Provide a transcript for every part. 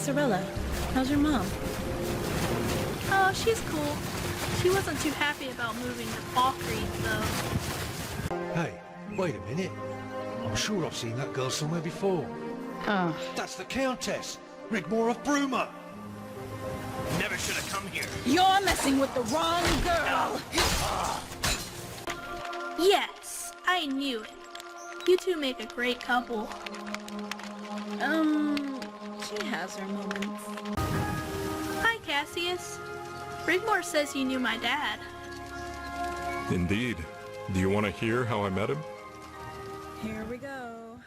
Cyrodiil. How's your mom? Oh, she's cool. She wasn't too happy about moving to Falkreath, though. Hey, wait a minute. I'm sure I've seen that girl somewhere before. That's the Countess, Rigmor of Bruma. Never should have come here. You're messing with the wrong girl! Yes, I knew it. You two make a great couple. She has her moments. Hi, Cassius. Rigmor says you knew my dad. Indeed. Do you want to hear how I met him? Here we go.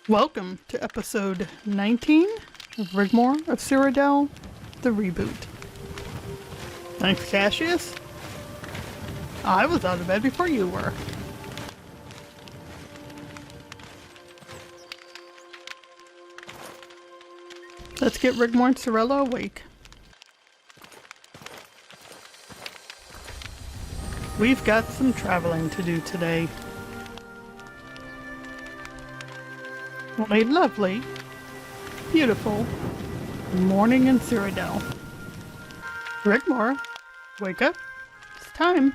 Welcome to episode 19 of Rigmor of Cyrodiil, the Reboot. Thanks, Cassius. I was out of bed before you were. Let's get Rigmor and Cyrodiil awake. We've got some traveling to do today. On a lovely, beautiful morning in Cyrodiil. Rigmor, wake up. It's time.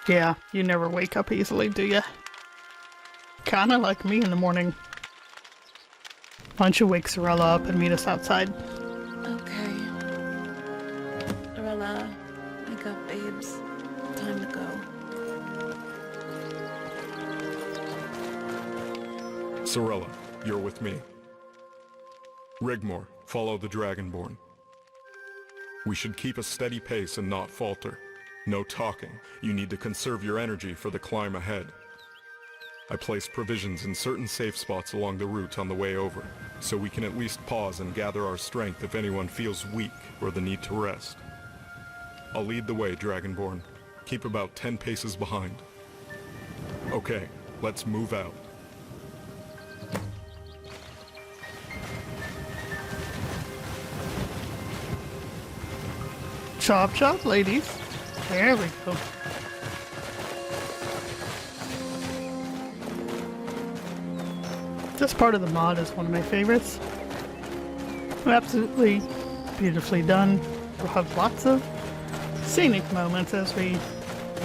Yeah, you never wake up easily, do you? Kinda like me in the morning. Why don't you wake Cyrodiil up and meet us outside? Okay. Cyrodiil, wake up, babes. Time to go. Cyrodiil, you're with me. Rigmor, follow the Dragonborn. We should keep a steady pace and not falter. No talking. You need to conserve your energy for the climb ahead. I placed provisions in certain safe spots along the route on the way over, so we can at least pause and gather our strength if anyone feels weak or the need to rest. I'll lead the way, Dragonborn. Keep about 10 paces behind. Okay, let's move out. Chop chop, ladies. There we go. This part of the mod is one of my favorites. Absolutely beautifully done. We'll have lots of scenic moments as we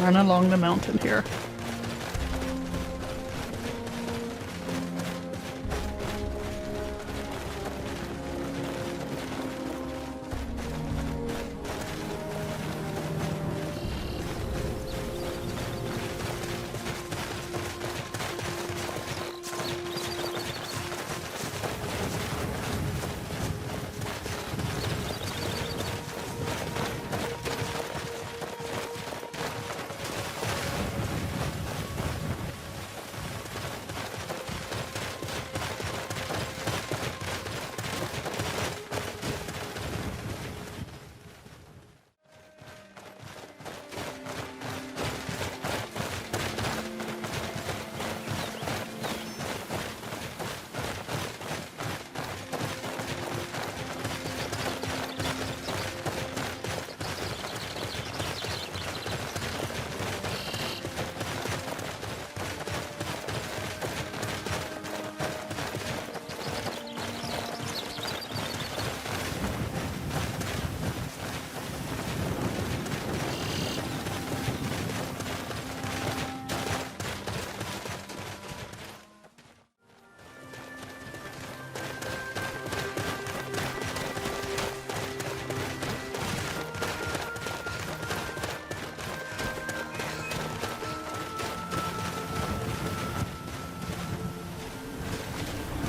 run along the mountain here.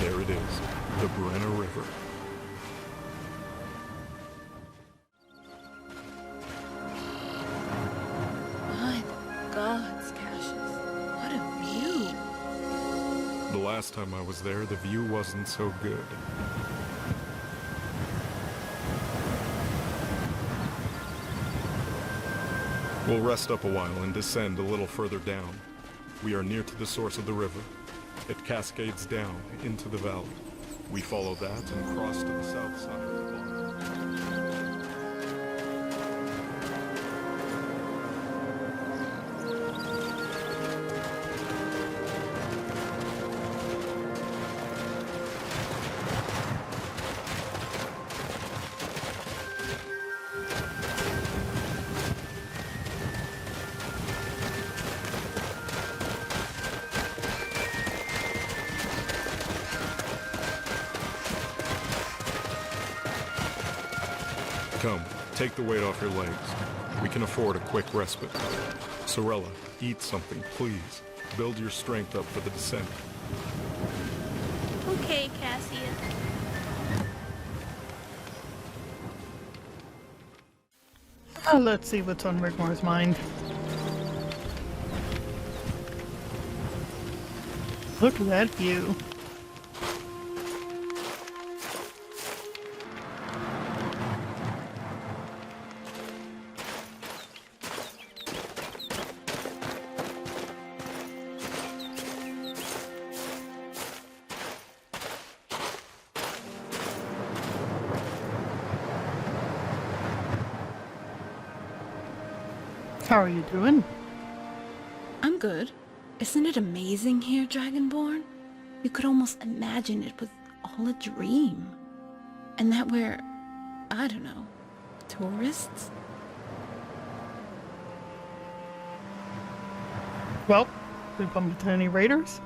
There it is, the Brenna River. My gods, Cassius. What a view. The last time I was there, the view wasn't so good. We'll rest up a while and descend a little further down. We are near to the source of the river. It cascades down into the valley. We follow that and cross to the south side of the pond. Come, take the weight off your legs. We can afford a quick respite. Sorella, eat something, please. Build your strength up for the descent. Okay, Cassian. Let's see what's on Rigmor's mind. Look at that view. How are you doing? I'm good. Isn't it amazing here, Dragonborn? You could almost imagine it was all a dream. And that we're, I don't know, tourists? Well, we bump into any raiders?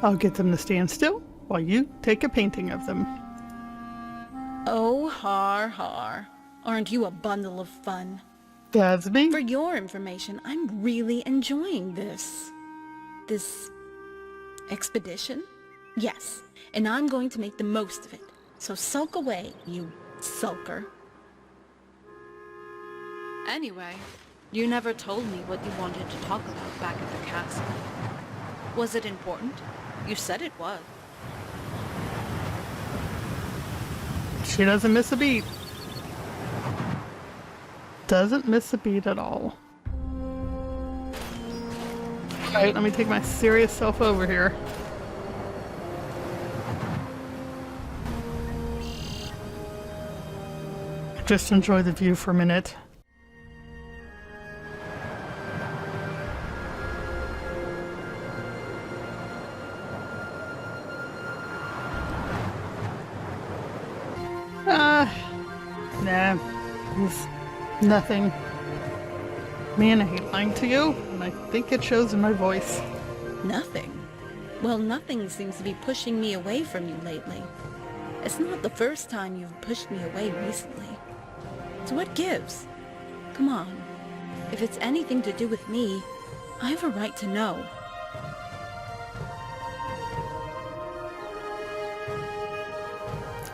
I'll get them to stand still while you take a painting of them. Oh, har har. Aren't you a bundle of fun? That's me. For your information, I'm really enjoying this expedition. Yes, and I'm going to make the most of it. So sulk away, you sulker. Anyway, you never told me what you wanted to talk about back at the castle. Was it important? You said it was. She doesn't miss a beat. Doesn't miss a beat at all. Alright, let me take my serious self over here. Just enjoy the view for a minute. Nah, it's nothing. Man, I hate lying to you, and I think it shows in my voice. Nothing? Well, nothing seems to be pushing me away from you lately. It's not the first time you've pushed me away recently. So what gives? Come on. If it's anything to do with me, I have a right to know.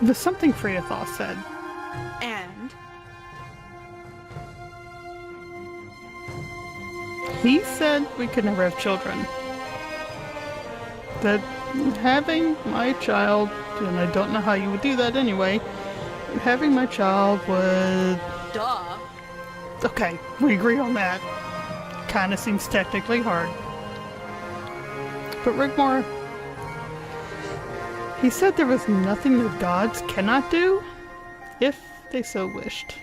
There's something Freyathal said. And? He said we could never have children. That having my child, and I don't know how you would do that anyway, having my child would... Duh. Okay, we agree on that. Kinda seems technically hard. But Rigmor, he said there was nothing the gods cannot do, if they so wished.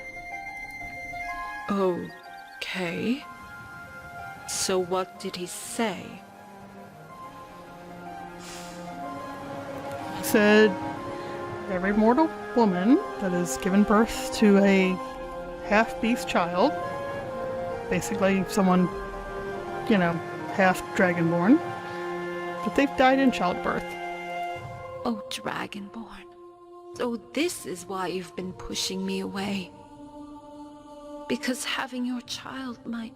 Okay. So what did he say? He said every mortal woman that has given birth to a half-beast child, basically someone, you know, half dragonborn, that they've died in childbirth. Oh, Dragonborn. So this is why you've been pushing me away. Because having your child might...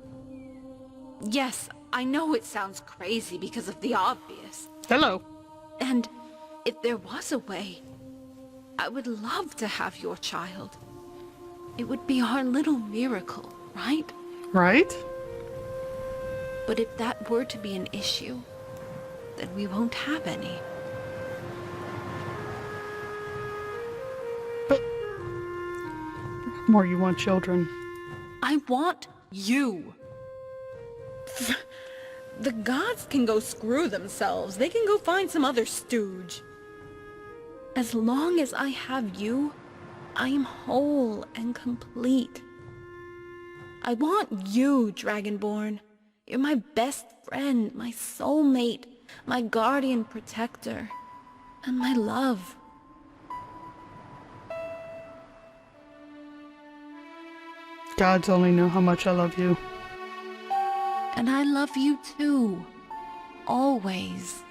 Yes, I know it sounds crazy because of the obvious. Hello. And if there was a way, I would love to have your child. It would be our little miracle, right? Right? But if that were to be an issue, then we won't have any. But... more you want children. I want you. The gods can go screw themselves. They can go find some other stooge. As long as I have you, I am whole and complete. I want you, Dragonborn. You're my best friend, my soulmate, my guardian protector, and my love. Gods only know how much I love you. And I love you too. Always.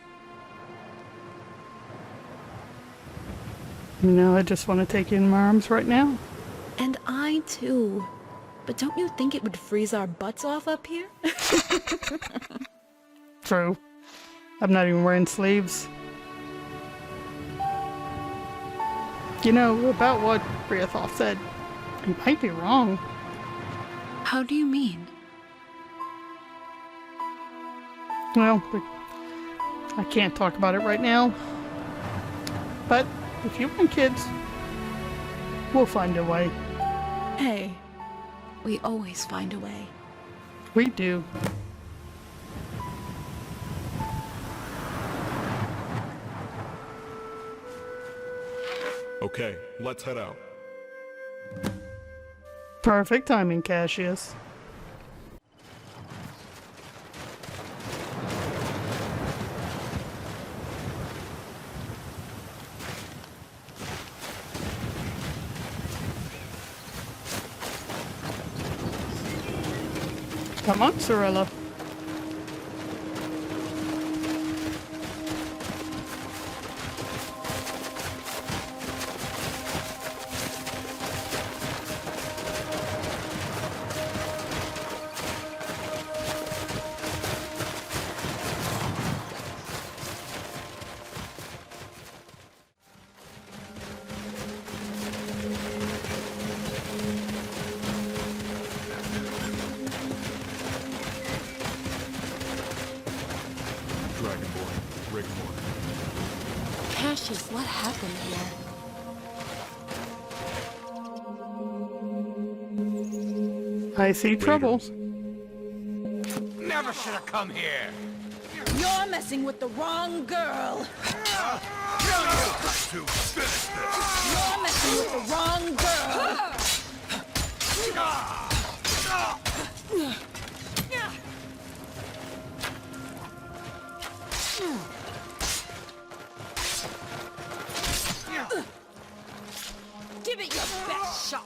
You know, I just want to take you in my arms right now. And I too. But don't you think it would freeze our butts off up here? True. I'm not even wearing sleeves. You know, about what Briathoff said, you might be wrong. How do you mean? Well, I can't talk about it right now. But if you want kids, we'll find a way. Hey, we always find a way. We do. Okay, let's head out. Perfect timing, Cassius. Come on, Cirilla. Dragonborn, Rigmor. Cassius, what happened here? I see trouble. Raiders. Never should have come here. You're messing with the wrong girl! Kill you! To finish this. You're messing with the wrong girl! Give it your best shot!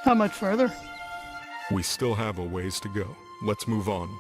How much further? We still have a ways to go. Let's move on.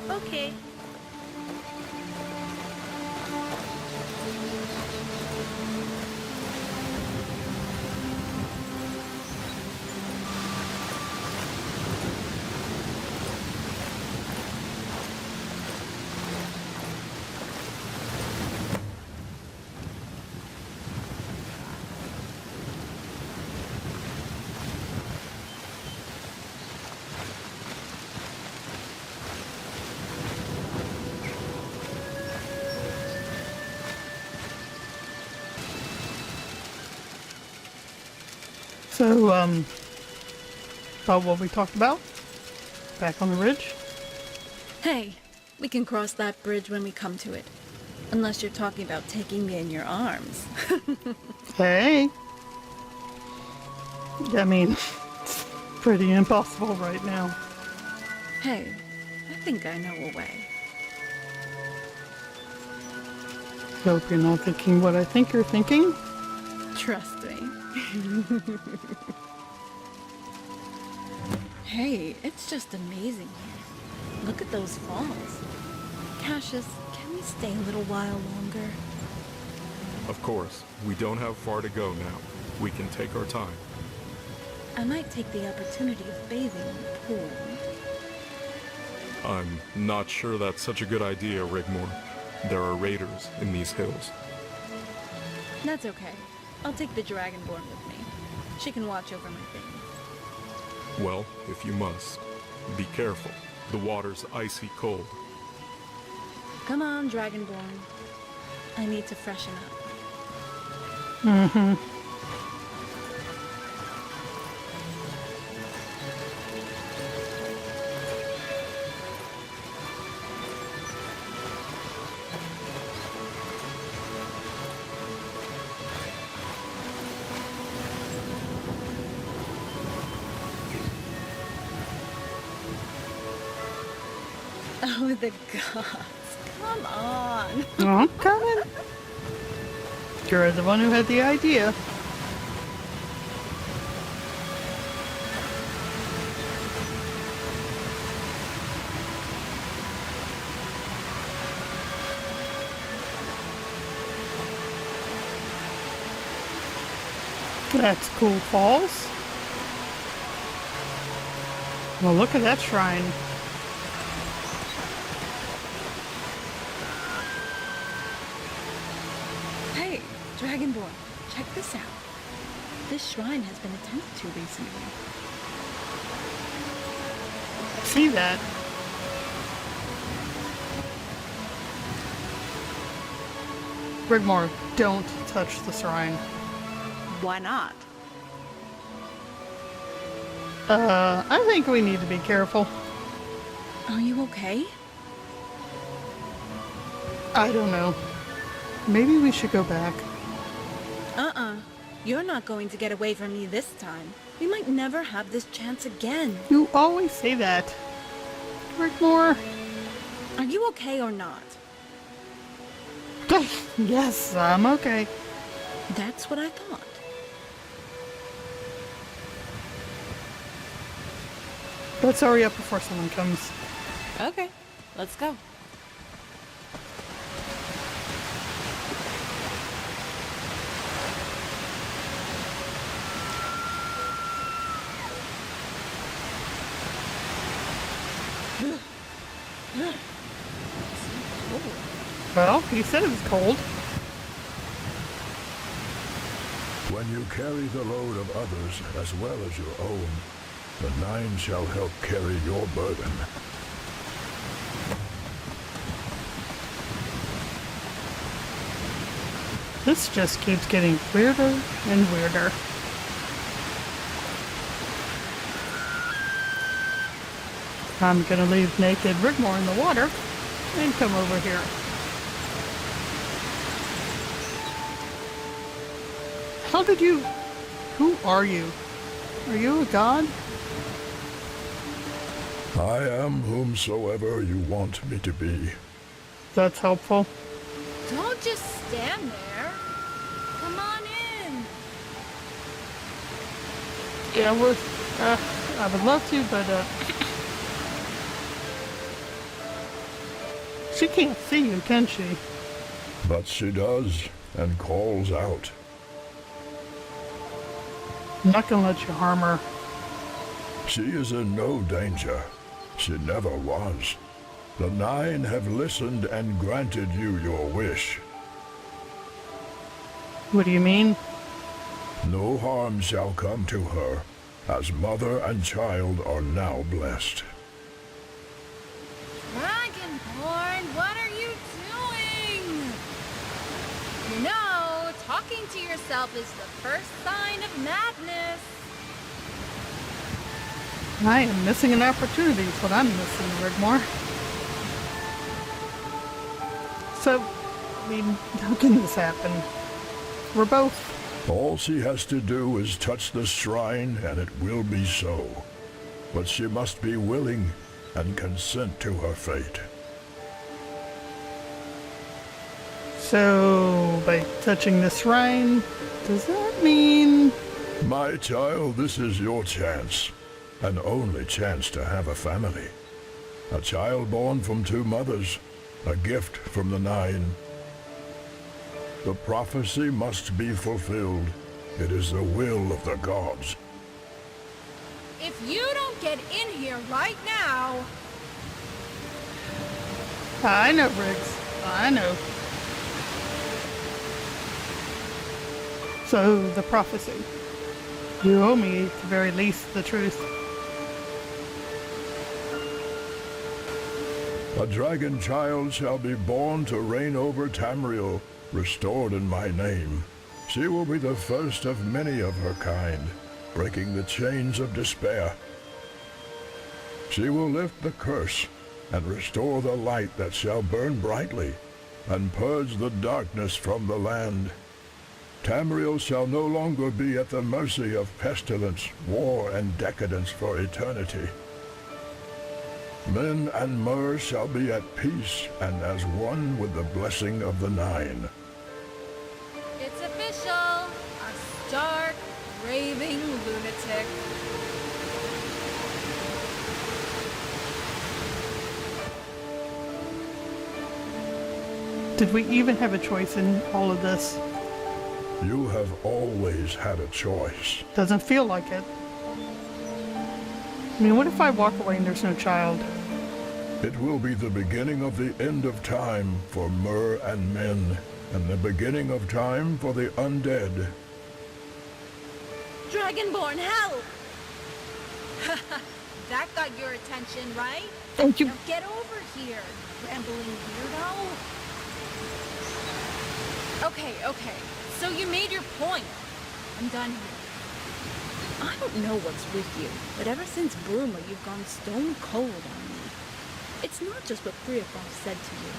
Okay. So, about what we talked about? Back on the ridge? Hey, We can cross that bridge when we come to it. Unless you're talking about taking me in your arms. Hey. I mean, it's pretty impossible right now. Hey, I think I know a way. Hope you're not thinking what I think you're thinking. Trust me. Hey, it's just amazing here. Look at those falls. Cassius, can we stay a little while longer? Of course, we don't have far to go now. We can take our time. I might take the opportunity of bathing in the pool. I'm not sure that's such a good idea, Rigmor. There are raiders in these hills. That's okay. I'll take the Dragonborn with me. She can watch over my things. Well, if you must, be careful. The water's icy cold. Come on, Dragonborn. I need to freshen up. Mm-hmm. Oh, the gods. Come on. Oh, I'm coming. You're the one who had the idea. That's cool falls. Well, look at that shrine. Hey, Dragonborn, check this out. This shrine has been attended to recently. See that? Rigmor, don't touch the shrine. Why not? I think we need to be careful. Are you okay? I don't know. Maybe we should go back. You're not going to get away from me this time. We might never have this chance again. You always say that. Rigmor. Are you okay or not? Yes, I'm okay. That's what I thought. Let's hurry up before someone comes. Okay, let's go. Well, he said it was cold. When you carry the load of others as well as your own, the Nine shall help carry your burden. This just keeps getting weirder and weirder. I'm gonna leave naked Rigmor in the water and come over here. How did you... Who are you? Are you a god? I am whomsoever you want me to be. That's helpful. Don't just stand there. Come on in. Yeah, I would love to, but, she can't see you, can she? But she does, and calls out. I'm not gonna let you harm her. She is in no danger. She never was. The Nine have listened and granted you your wish. What do you mean? No harm shall come to her, as mother and child are now blessed. Dragonborn, what are you doing? You know, talking to yourself is the first sign of madness. I am missing an opportunity is what I'm missing, Rigmor. So, I mean, how can this happen? We're both. All she has to do is touch the shrine, and it will be so. But she must be willing and consent to her fate. So, by touching the shrine, does that mean... My child, this is your chance. An only chance to have a family. A child born from 2 mothers. A gift from the 9. The prophecy must be fulfilled. It is the will of the gods. If you don't get in here right now... I know, Briggs. I know. So, the prophecy. You owe me, at the very least, the truth. A dragon child shall be born to reign over Tamriel, restored in my name. She will be the first of many of her kind, breaking the chains of despair. She will lift the curse and restore the light that shall burn brightly, and purge the darkness from the land. Tamriel shall no longer be at the mercy of pestilence, war, and decadence for eternity. Men and Mer shall be at peace and as one with the blessing of the 9. It's official! A stark, raving lunatic. Did we even have a choice in all of this? You have always had a choice. Doesn't feel like it. I mean, what if I walk away and there's no child? It will be the beginning of the end of time for Mer and men, and the beginning of time for the undead. Dragonborn, help! That got your attention, right? Thank you. Now get over here, rambling weirdo. Okay. So you made your point. I'm done here. I don't know what's with you, but ever since Bruma, you've gone stone cold on me. It's not just what Kriakov said to you.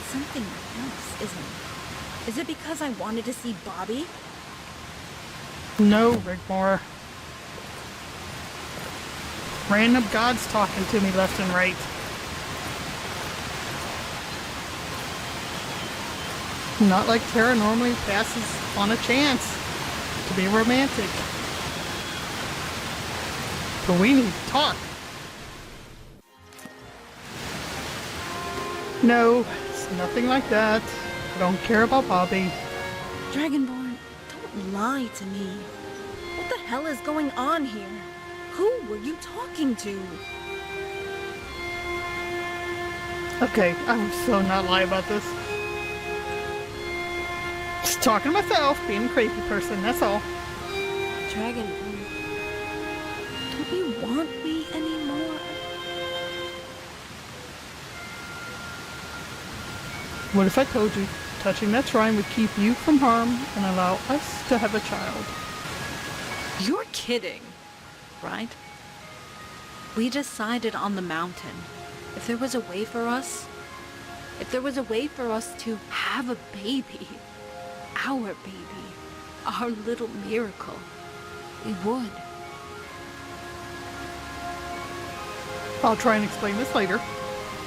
It's something else, isn't it? Is it because I wanted to see Bobby? No, Rigmor. Random gods talking to me left and right. Not like Terra normally passes on a chance to be romantic. But we need to talk. No, it's nothing like that. I don't care about Bobby. Dragonborn, don't lie to me. What the hell is going on here? Who were you talking to? Okay, I'm so not lie about this. Just talking to myself, being a crazy person, that's all. Dragonborn, don't you want me anymore? What if I told you touching that shrine would keep you from harm and allow us to have a child? You're kidding, right? We decided on the mountain. If there was a way for us to have a baby, our baby, our little miracle, we would. I'll try and explain this later,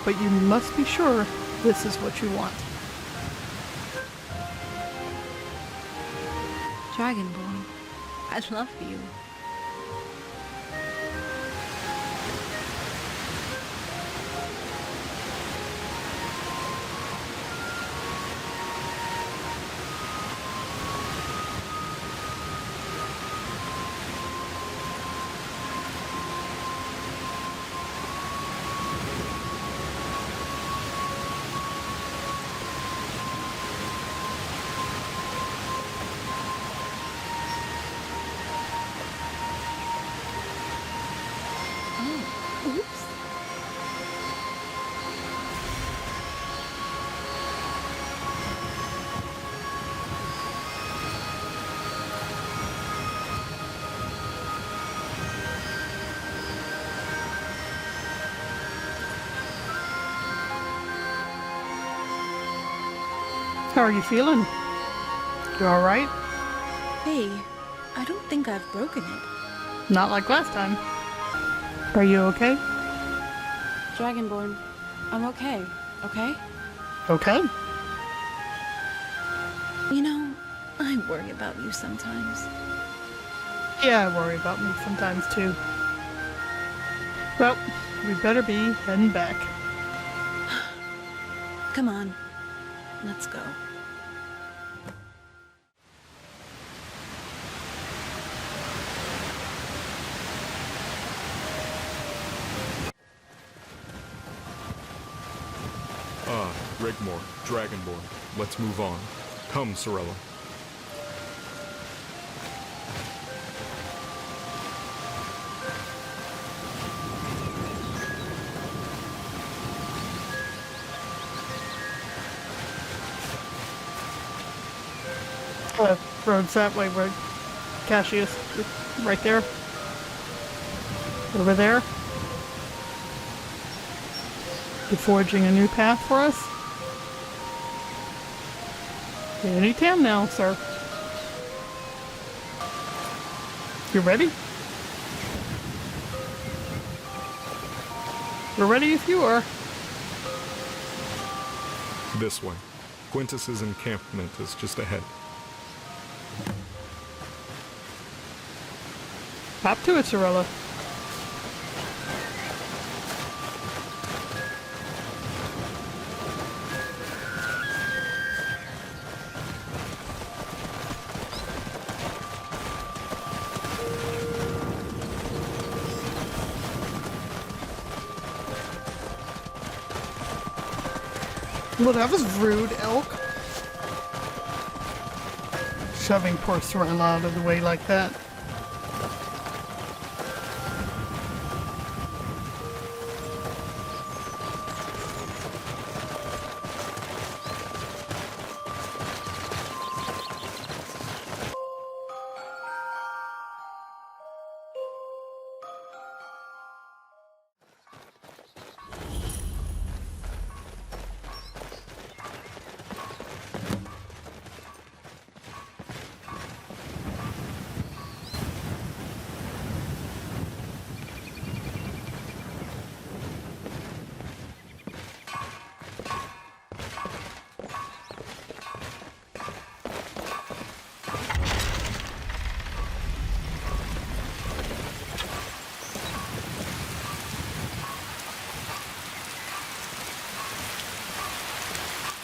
but you must be sure this is what you want. Dragonborn, I love you. How are you feeling? You alright? Hey, I don't think I've broken it. Not like last time. Are you okay? Dragonborn, I'm okay, okay? Okay. You know, I worry about you sometimes. Yeah, I worry about me sometimes too. Well, we better be heading back. Come on, let's go. Rigmor, Dragonborn. Let's move on. Come, Cyrodiil. Road's that way where Cassius, right there. Over there. You forging a new path for us? Any time now, sir. You ready? We're ready if you are. This way. Quintus's encampment is just ahead. Hop to it, Cyrodiil. Well, that was rude, elk. Shoving poor Cyrodiil out of the way like that.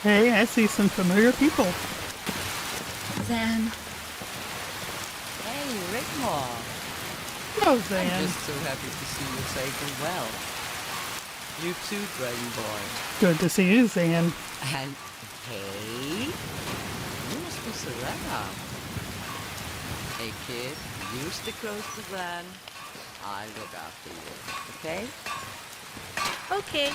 Hey, I see some familiar people. Zan. Hey, Rigmor. Hello, Zan. I'm just so happy to see you safe and well. You too, Dragonborn. Good to see you, Zan. And hey, you must be Serena. Hey kid, you stick close to Van. I'll look after you, okay? Okay.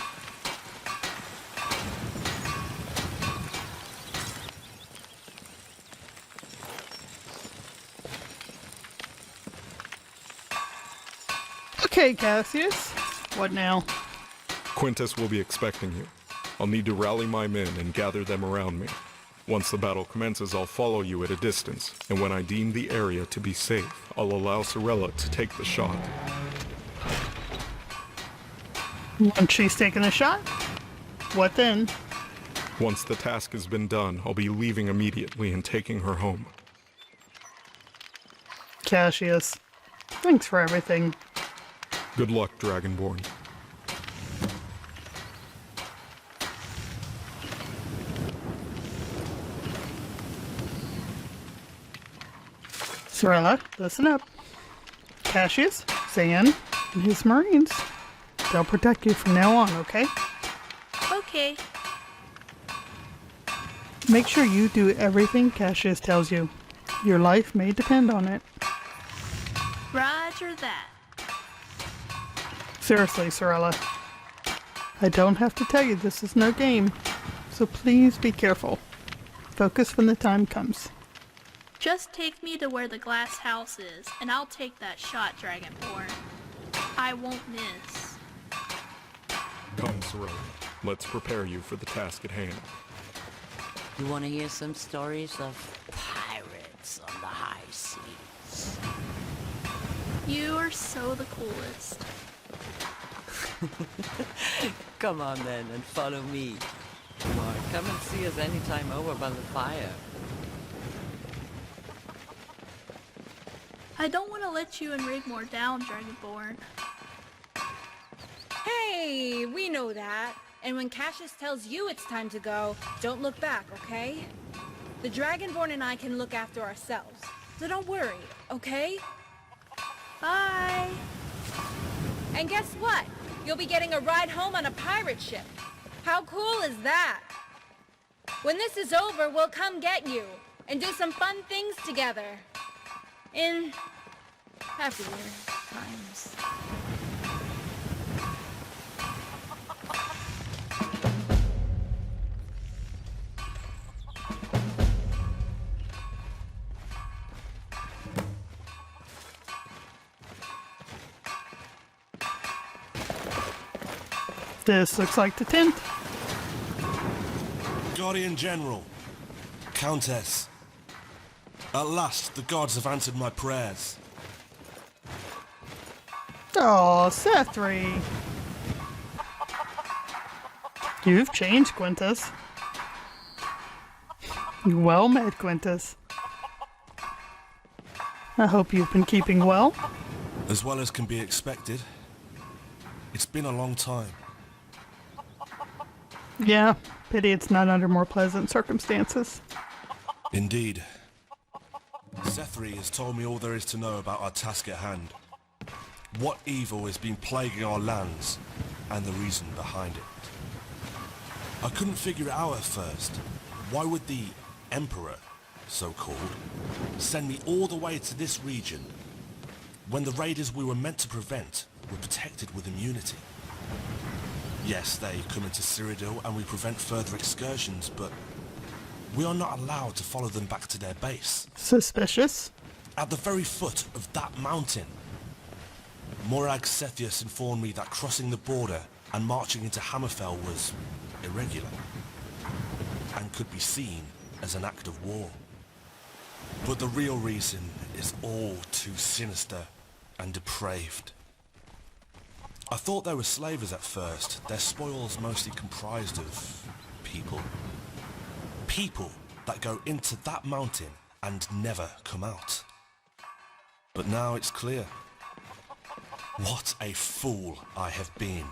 Okay, Cassius. What now? Quintus will be expecting you. I'll need to rally my men and gather them around me. Once the battle commences, I'll follow you at a distance, and when I deem the area to be safe, I'll allow Cyrodiil to take the shot. Once she's taken a shot? What then? Once the task has been done, I'll be leaving immediately and taking her home. Cassius, thanks for everything. Good luck, Dragonborn. Cyrodiil, listen up. Cassius, Zan, and his Marines. They'll protect you from now on, okay? Okay. Make sure you do everything Cassius tells you. Your life may depend on it. Roger that. Seriously, Cyrodiil. I don't have to tell you this is no game, so please be careful. Focus when the time comes. Just take me to where the glass house is, and I'll take that shot, Dragonborn. I won't miss. Come, Cyrodiil. Let's prepare you for the task at hand. You want to hear some stories of pirates on the high seas? You are so the coolest. Come on then and follow me. Or come and see us anytime over by the fire. I don't want to let you and Rigmor down, Dragonborn. Hey, we know that. And when Cassius tells you it's time to go, don't look back, okay? The Dragonborn and I can look after ourselves. So don't worry, okay? Bye. And guess what? You'll be getting a ride home on a pirate ship. How cool is that? When this is over, we'll come get you and do some fun things together. In happier times. This looks like the tent. Guardian General, Countess. At last, the gods have answered my prayers. Oh, Sethri. You've changed, Quintus. Well met, Quintus. I hope you've been keeping well. As well as can be expected. It's been a long time. Yeah, pity it's not under more pleasant circumstances. Indeed. Sethri has told me all there is to know about our task at hand. What evil has been plaguing our lands, and the reason behind it. I couldn't figure it out at first. Why would the Emperor, so-called, send me all the way to this region, when the raiders we were meant to prevent were protected with immunity? Yes, they come into Cyrodiil and we prevent further excursions, but we are not allowed to follow them back to their base. Suspicious. At the very foot of that mountain. Morag Sethius informed me that crossing the border and marching into Hammerfell was irregular, and could be seen as an act of war. But the real reason is all too sinister and depraved. I thought they were slavers at first, their spoils mostly comprised of people. People that go into that mountain and never come out. But now it's clear. What a fool I have been.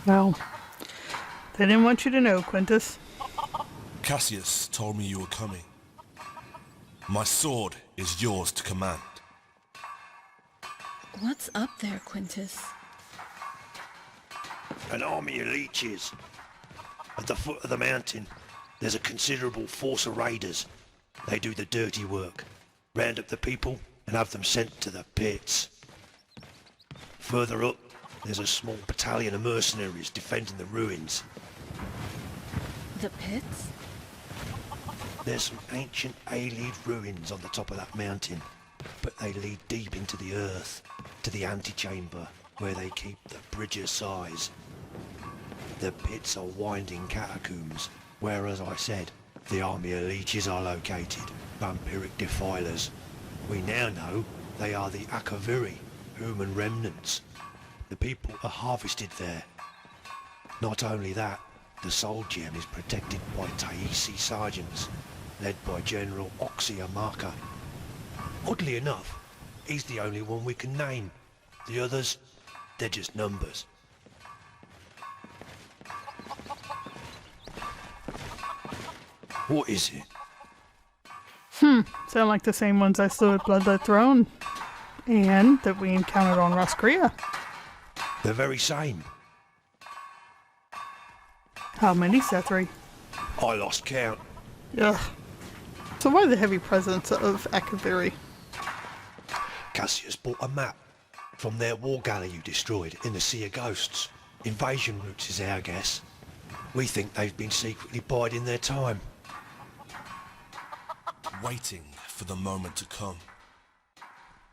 Well, they didn't want you to know, Quintus. Cassius told me you were coming. My sword is yours to command. What's up there, Quintus? An army of leeches. At the foot of the mountain, there's a considerable force of raiders. They do the dirty work, round up the people and have them sent to the pits. Further up, there's a small battalion of mercenaries defending the ruins. The pits? There's some ancient Aelid ruins on the top of that mountain, but they lead deep into the earth, to the antechamber, where they keep the Bridger size. The pits are winding catacombs, where, as I said, the army of leeches are located, vampiric defilers. We now know they are the Akaviri, human remnants. The people are harvested there. Not only that, the soul gem is protected by Taisi sergeants, led by General Oxyamaka. Oddly enough, he's the only one we can name. The others, they're just numbers. What is it? Sound like the same ones I slew at Bloodlet Throne. And that we encountered on Roskria. The very same. How many, Sethri? I lost count. Ugh. So why the heavy presence of Akaviri? Cassius bought a map from their war galley you destroyed in the Sea of Ghosts. Invasion routes is our guess. We think they've been secretly biding their time. Waiting for the moment to come.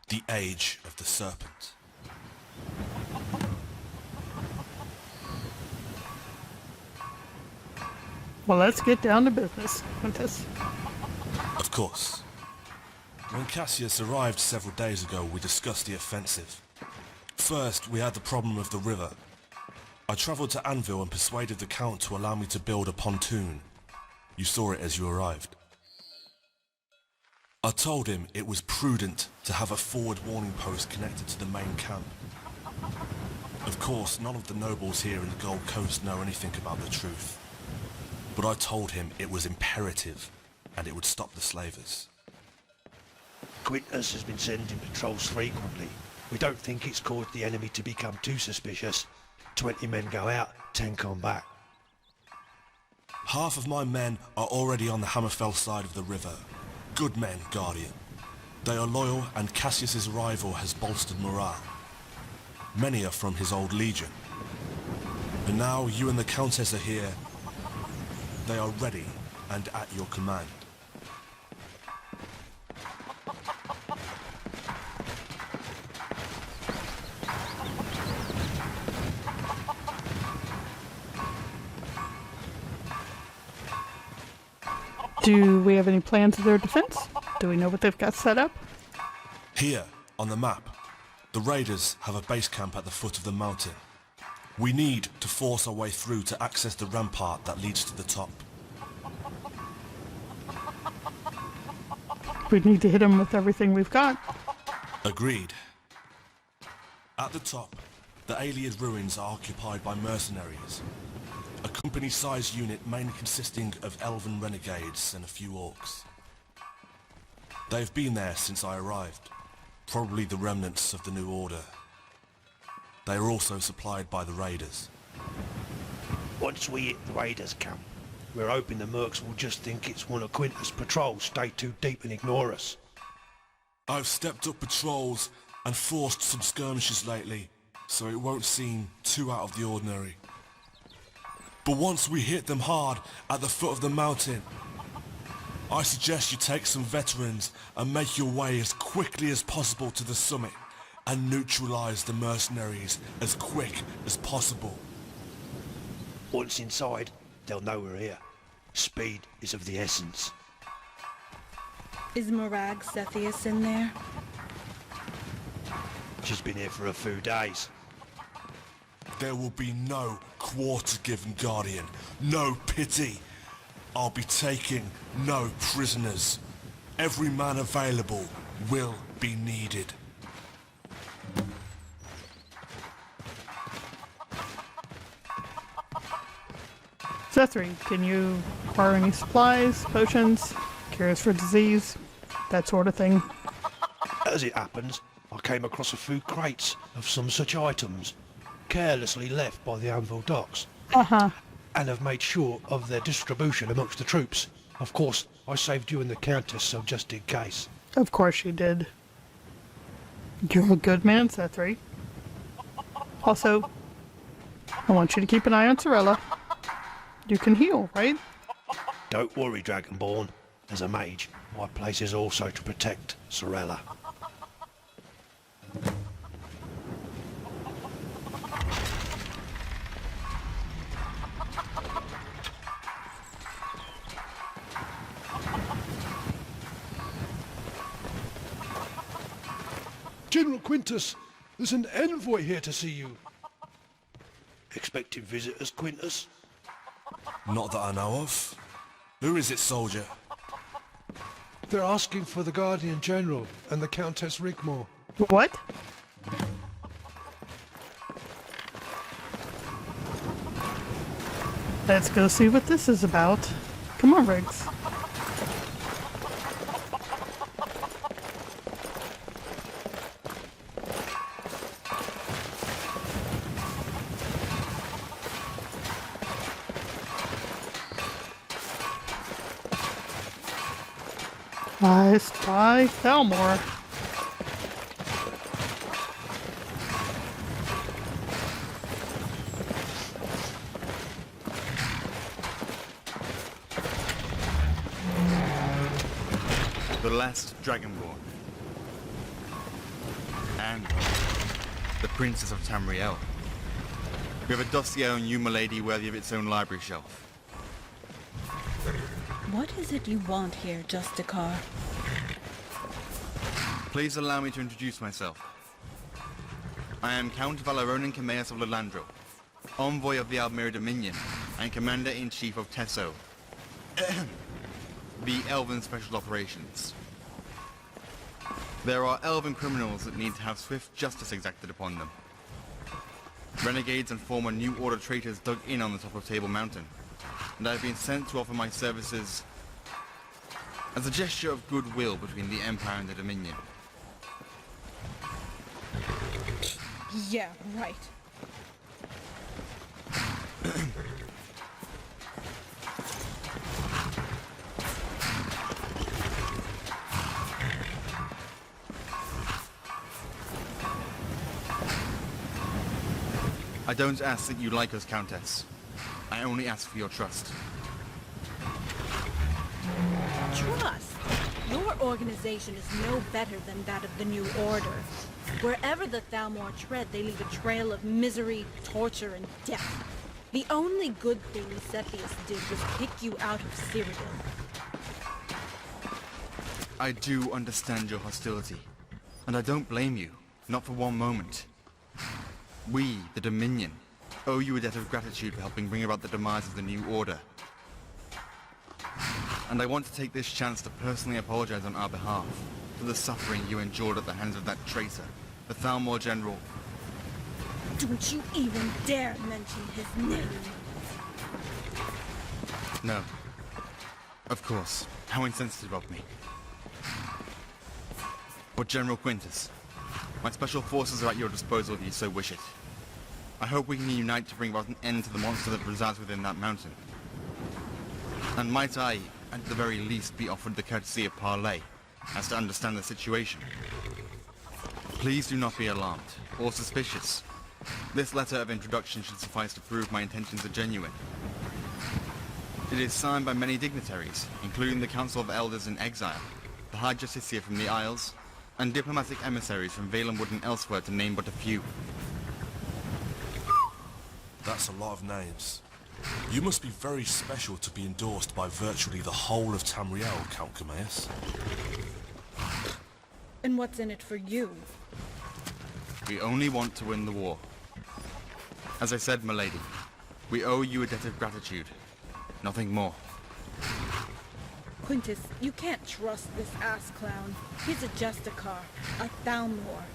The age of the serpent. Well, let's get down to business, Quintus. Of course. When Cassius arrived several days ago, we discussed the offensive. First, we had the problem of the river. I travelled to Anvil and persuaded the Count to allow me to build a pontoon. You saw it as you arrived. I told him it was prudent to have a forward warning post connected to the main camp. Of course, none of the nobles here in the Gold Coast know anything about the truth. But I told him it was imperative, and it would stop the slavers. Quintus has been sending patrols frequently. We don't think it's caused the enemy to become too suspicious. 20 men go out, 10 come back. Half of my men are already on the Hammerfell side of the river. Good men, Guardian. They are loyal, and Cassius's arrival has bolstered morale. Many are from his old legion. And now you and the Countess are here. They are ready and at your command. Do we have any plans of their defense? Do we know what they've got set up? Here, on the map, the raiders have a base camp at the foot of the mountain. We need to force our way through to access the rampart that leads to the top. We need to hit them with everything we've got. Agreed. At the top, the Ayleid ruins are occupied by mercenaries. A company-sized unit mainly consisting of elven renegades and a few orcs. They've been there since I arrived, probably the remnants of the New Order. They are also supplied by the raiders. Once we hit the raiders' camp, we're hoping the mercs will just think it's one of Quintus' patrols, stay too deep and ignore us. I've stepped up patrols and forced some skirmishes lately, so it won't seem too out of the ordinary. But once we hit them hard at the foot of the mountain, I suggest you take some veterans and make your way as quickly as possible to the summit and neutralize the mercenaries as quick as possible. Once inside, they'll know we're here. Speed is of the essence. Is Burak Cepheus in there? She's been here for a few days. There will be no quarter given, Guardian. No pity. I'll be taking no prisoners. Every man available will be needed. Zethri, can you acquire any supplies, potions, cures for disease, that sort of thing? As it happens, I came across a few crates of some such items, carelessly left by the Anvil docks, and have made sure of their distribution amongst the troops. Of course, I saved you and the Countess, so just in case. Of course you did. You're a good man, Zethri. Also, I want you to keep an eye on Sorella. You can heal, right? Don't worry, Dragonborn. As a mage, my place is also to protect Sorella. General Quintus, there's an envoy here to see you. Expecting visitors, Quintus? Not that I know of. Who is it, soldier? They're asking for the Guardian General and the Countess Rigmor. What? Let's go see what this is about. Come on, Riggs. I spy Thalmor. The last Dragonborn. And the Princess of Tamriel. We have a dossier on you, my lady, worthy of its own library shelf. What is it you want here, Justicar? Please allow me to introduce myself. I am Count Valeronin Cameas of Lelandro, envoy of the Almere Dominion, and Commander-in-Chief of Tesso, the Elven Special Operations. There are Elven criminals that need to have swift justice exacted upon them. Renegades and former New Order traitors dug in on the top of Table Mountain, and I've been sent to offer my services as a gesture of goodwill between the Empire and the Dominion. Yeah, right. I don't ask that you like us, Countess. I only ask for your trust. Trust? Your organization is no better than that of the New Order. Wherever the Thalmor tread, they leave a trail of misery, torture, and death. The only good thing Cepheus did was kick you out of Cyrodiil. I do understand your hostility, and I don't blame you, not for one moment. We, the Dominion, owe you a debt of gratitude for helping bring about the demise of the New Order. And I want to take this chance to personally apologize on our behalf for the suffering you endured at the hands of that traitor, the Thalmor General. Don't you even dare mention his name. No. Of course. How insensitive of me. But General Quintus, my special forces are at your disposal if you so wish it. I hope we can unite to bring about an end to the monster that resides within that mountain. And might I, at the very least, be offered the courtesy of parley, as to understand the situation. Please do not be alarmed, or suspicious. This letter of introduction should suffice to prove my intentions are genuine. It is signed by many dignitaries, including the Council of Elders in Exile, the High Justiciar from the Isles, and diplomatic emissaries from Valenwood and elsewhere, to name but a few. That's a lot of names. You must be very special to be endorsed by virtually the whole of Tamriel, Count Cameas. And what's in it for you? We only want to win the war. As I said, milady, we owe you a debt of gratitude. Nothing more. Quintus, you can't trust this ass clown. He's a Justicar, a Thalmor.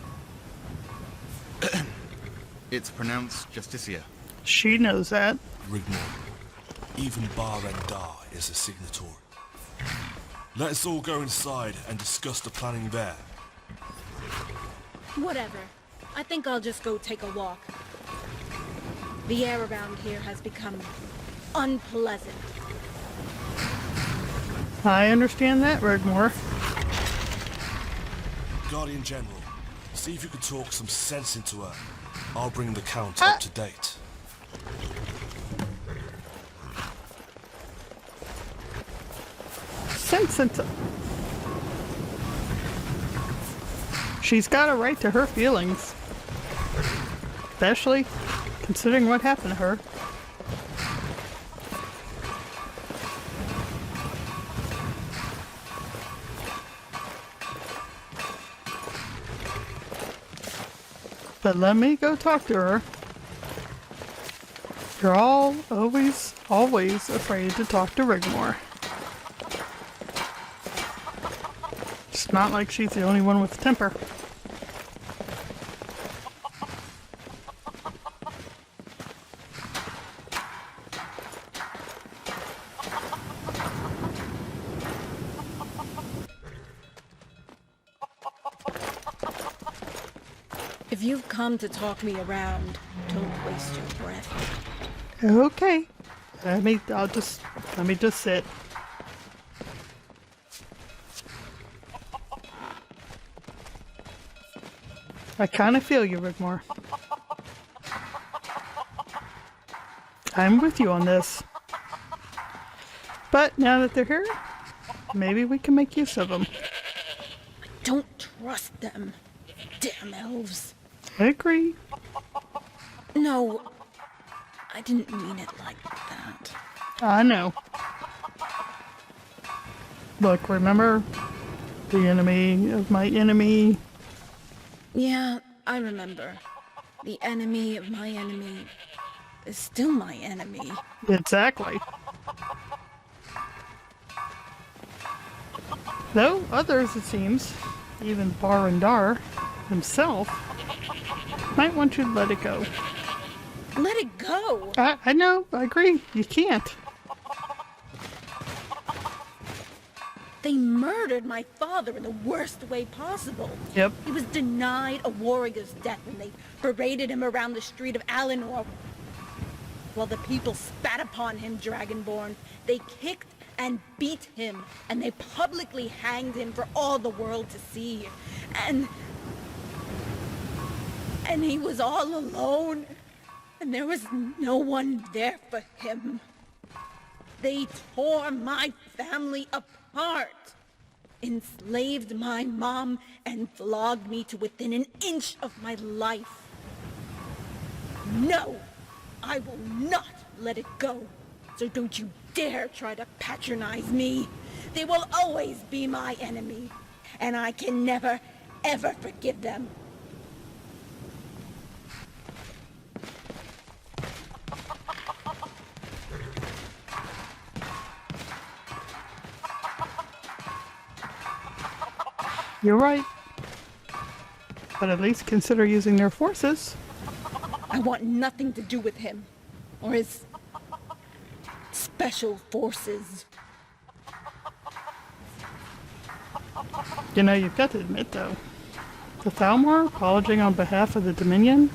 It's pronounced Justiciar. She knows that. Rigmor. Even Bar and Dar is a signatory. Let's all go inside and discuss the planning there. Whatever. I think I'll just go take a walk. The air around here has become unpleasant. I understand that, Rigmor. Guardian General, see if you can talk some sense into her. I'll bring the Count up to date. Sense into... She's got a right to her feelings. Especially considering what happened to her. But let me go talk to her. You're all always afraid to talk to Rigmor. It's not like she's the only one with temper. If you've come to talk me around, don't waste your breath. Okay. Let me just sit. I kind of feel you, Rigmor. I'm with you on this. But now that they're here, maybe we can make use of them. I don't trust them. Damn elves. I agree. No, I didn't mean it like that. I know. Look, remember? The enemy of my enemy. Yeah, I remember. The enemy of my enemy is still my enemy. Exactly. Though others, it seems, even Barandar himself, might want you to let it go. Let it go! I know, I agree. You can't. They murdered my father in the worst way possible. Yep. He was denied a warrior's death and they paraded him around the street of Alinor. While the people spat upon him, Dragonborn, they kicked and beat him, and they publicly hanged him for all the world to see. And he was all alone, and there was no one there for him. They tore my family apart, enslaved my mom, and flogged me to within an inch of my life. No, I will not let it go. So don't you dare try to patronize me. They will always be my enemy, and I can never, ever forgive them. You're right. But at least consider using their forces. I want nothing to do with him, or his special forces. You know, you've got to admit, though, the Thalmor apologizing on behalf of the Dominion,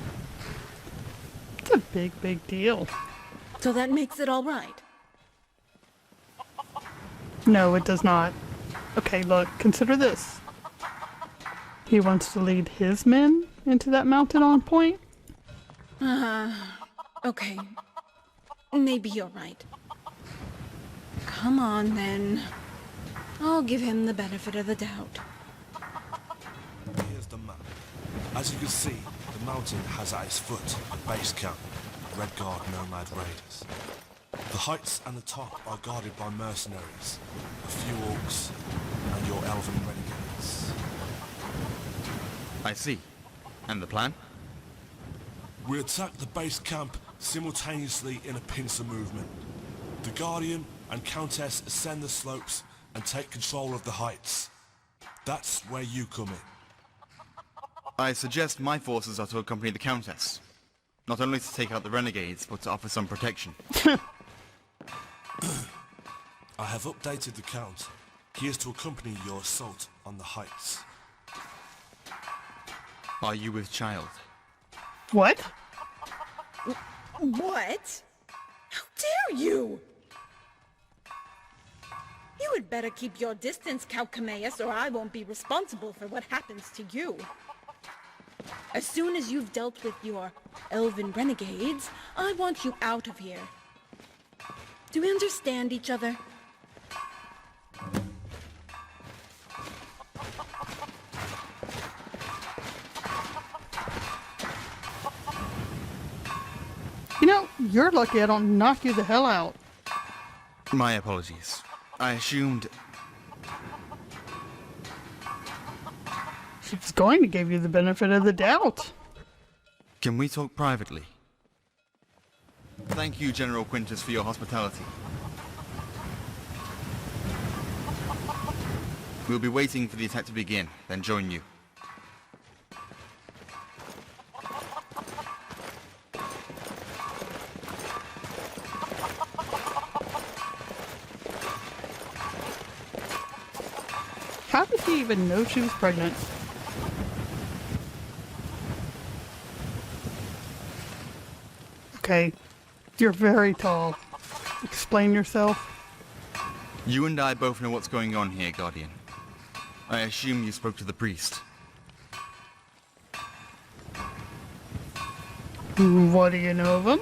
it's a big, big deal. So that makes it all right. No, it does not. Okay, look, consider this. He wants to lead his men into that mountain on point? Okay. Maybe you're right. Come on, then. I'll give him the benefit of the doubt. Here's the map. As you can see, the mountain has at its foot a base camp, Red Guard nomad raiders. The heights and the top are guarded by mercenaries, a few orcs, and your elven renegades. I see. And the plan? We attack the base camp simultaneously in a pincer movement. The Guardian and Countess ascend the slopes and take control of the heights. That's where you come in. I suggest my forces are to accompany the Countess. Not only to take out the renegades, but to offer some protection. I have updated the Count. He is to accompany your assault on the heights. Are you with child? What? What? How dare you? You had better keep your distance, Calcameus, or I won't be responsible for what happens to you. As soon as you've dealt with your elven renegades, I want you out of here. Do we understand each other? You know, you're lucky I don't knock you the hell out. My apologies. I assumed... She was going to give you the benefit of the doubt. Can we talk privately? Thank you, General Quintus, for your hospitality. We'll be waiting for the attack to begin, then join you. How did he even know she was pregnant? Okay, you're very tall. Explain yourself. You and I both know what's going on here, Guardian. I assume you spoke to the priest. What do you know of him?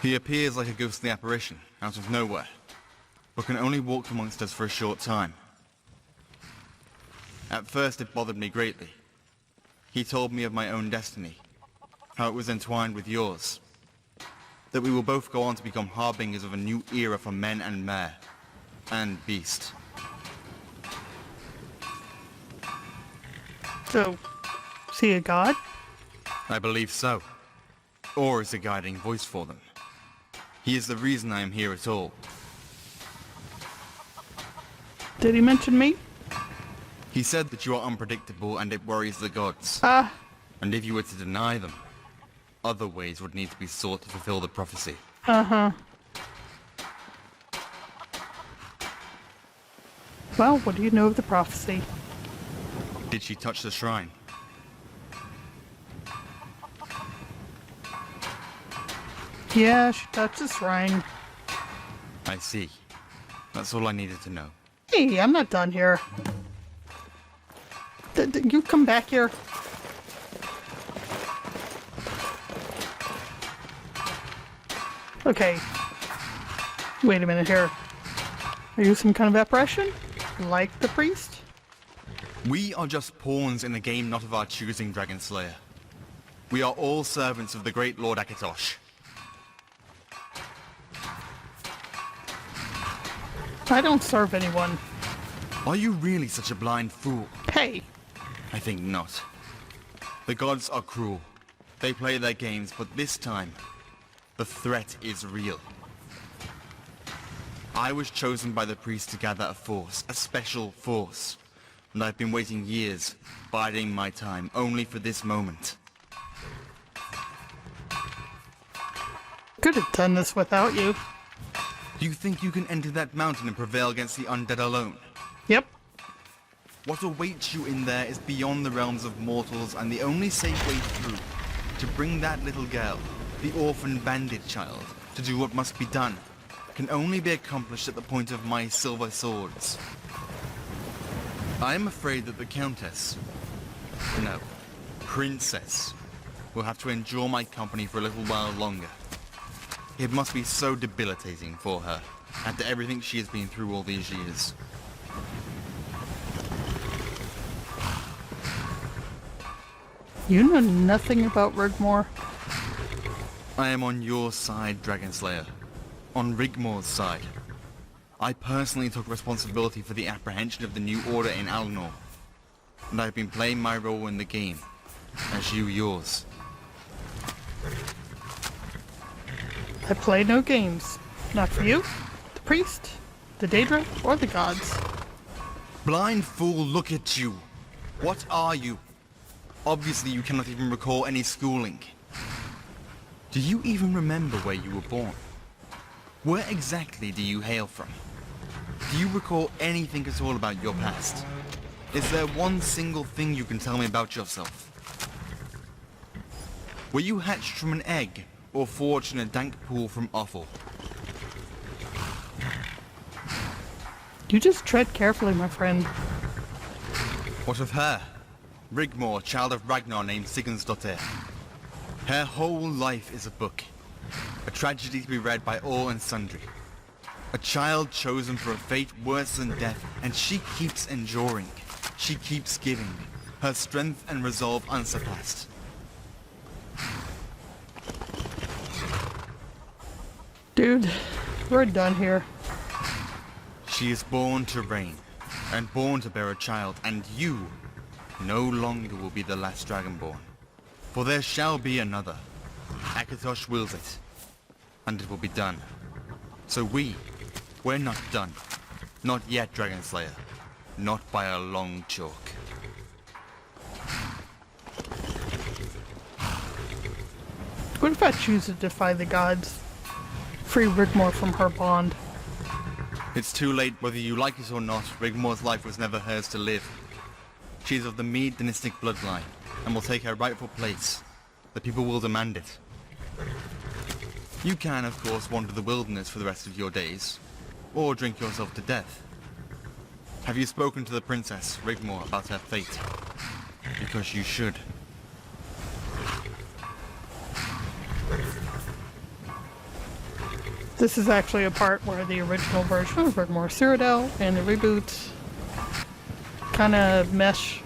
He appears like a ghostly apparition, out of nowhere, but can only walk amongst us for a short time. At first it bothered me greatly. He told me of my own destiny, how it was entwined with yours, that we will both go on to become harbingers of a new era for men and mare, and beast. So, is he a god? I believe so. Or is a guiding voice for them. He is the reason I am here at all. Did he mention me? He said that you are unpredictable and it worries the gods. Ah, And if you were to deny them, other ways would need to be sought to fulfill the prophecy. uh-huh. Well, what do you know of the prophecy? Did she touch the shrine? Yeah, she touched the shrine. I see. That's all I needed to know. Hey, I'm not done here. You come back here. Okay. Wait a minute here. Are you some kind of apparition? Like the priest? We are just pawns in a game not of our choosing, Dragon Slayer. We are all servants of the great Lord Akatosh. I don't serve anyone. Are you really such a blind fool? Hey! I think not. The gods are cruel. They play their games, but this time, the threat is real. I was chosen by the priest to gather a force, a special force. And I've been waiting years, biding my time, only for this moment. Could have done this without you. Do you think you can enter that mountain and prevail against the undead alone? Yep. What awaits you in there is beyond the realms of mortals, and the only safe way through, to bring that little girl, the orphan bandit child, to do what must be done, can only be accomplished at the point of my silver swords. I am afraid that the Countess, no, Princess, will have to endure my company for a little while longer. It must be so debilitating for her, after everything she has been through all these years. You know nothing about Rigmor. I am on your side, Dragon Slayer. On Rigmor's side. I personally took responsibility for the apprehension of the new order in Alnor. And I've been playing my role in the game, as you yours. I play no games. Not for you, the priest, the Daedra, or the gods. Blind fool, look at you. What are you? Obviously you cannot even recall any schooling. Do you even remember where you were born? Where exactly do you hail from? Do you recall anything at all about your past? Is there one single thing you can tell me about yourself? Were you hatched from an egg, or forged in a dank pool from offal? You just tread carefully, my friend. What of her? Rigmor, child of Ragnar named Sigurdsdottir. Her whole life is a book. A tragedy to be read by all and sundry. A child chosen for a fate worse than death, and she keeps enduring. She keeps giving. Her strength and resolve unsurpassed. Dude, we're done here. She is born to reign, and born to bear a child, and you no longer will be the last Dragonborn. For there shall be another. Akatosh wills it, and it will be done. So we're not done. Not yet, Dragon Slayer. Not by a long chalk. What if I choose to defy the gods? Free Rigmor from her bond. It's too late whether you like it or not. Rigmor's life was never hers to live. She is of the Mead dynastic bloodline, and will take her rightful place. The people will demand it. You can, of course, wander the wilderness for the rest of your days, or drink yourself to death. Have you spoken to the Princess, Rigmor, about her fate? Because you should. This is actually a part where the original version of Rigmor of Cyrodiil and the reboot kind of mesh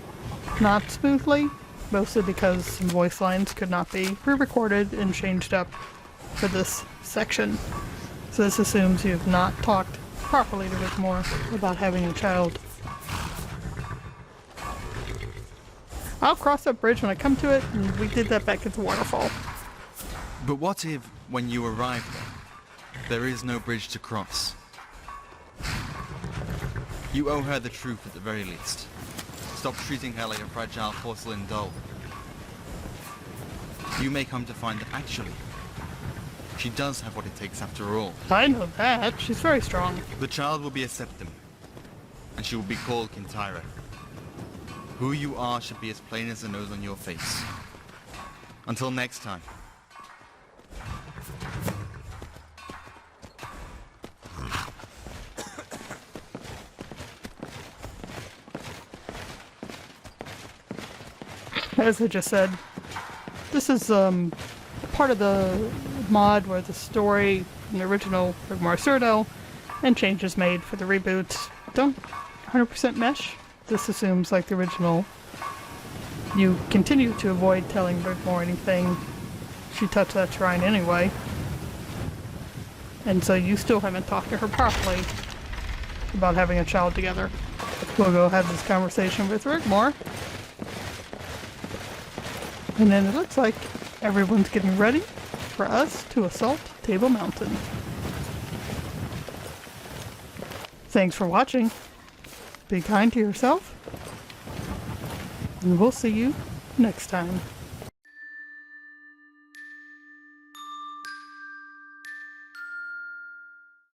not smoothly, mostly because some voice lines could not be re-recorded and changed up for this section. So this assumes you've not talked properly to Rigmor about having a child. I'll cross that bridge when I come to it, and we did that back at the waterfall. But what if, when you arrive there is no bridge to cross? You owe her the truth at the very least. Stop treating her like a fragile porcelain doll. You may come to find that actually, she does have what it takes after all. I know that. She's very strong. The child will be a septim, and she will be called Kintyra. Who you are should be as plain as the nose on your face. Until next time. As I just said, this is part of the mod where the story in the original Rigmor of Cyrodiil and changes made for the reboot don't 100% mesh. This assumes, like the original, you continue to avoid telling Rigmor anything. She touched that shrine anyway. And so you still haven't talked to her properly about having a child together. We'll go have this conversation with Rigmor. And then it looks like everyone's getting ready for us to assault Table Mountain. Thanks for watching. Be kind to yourself. And we'll see you next time.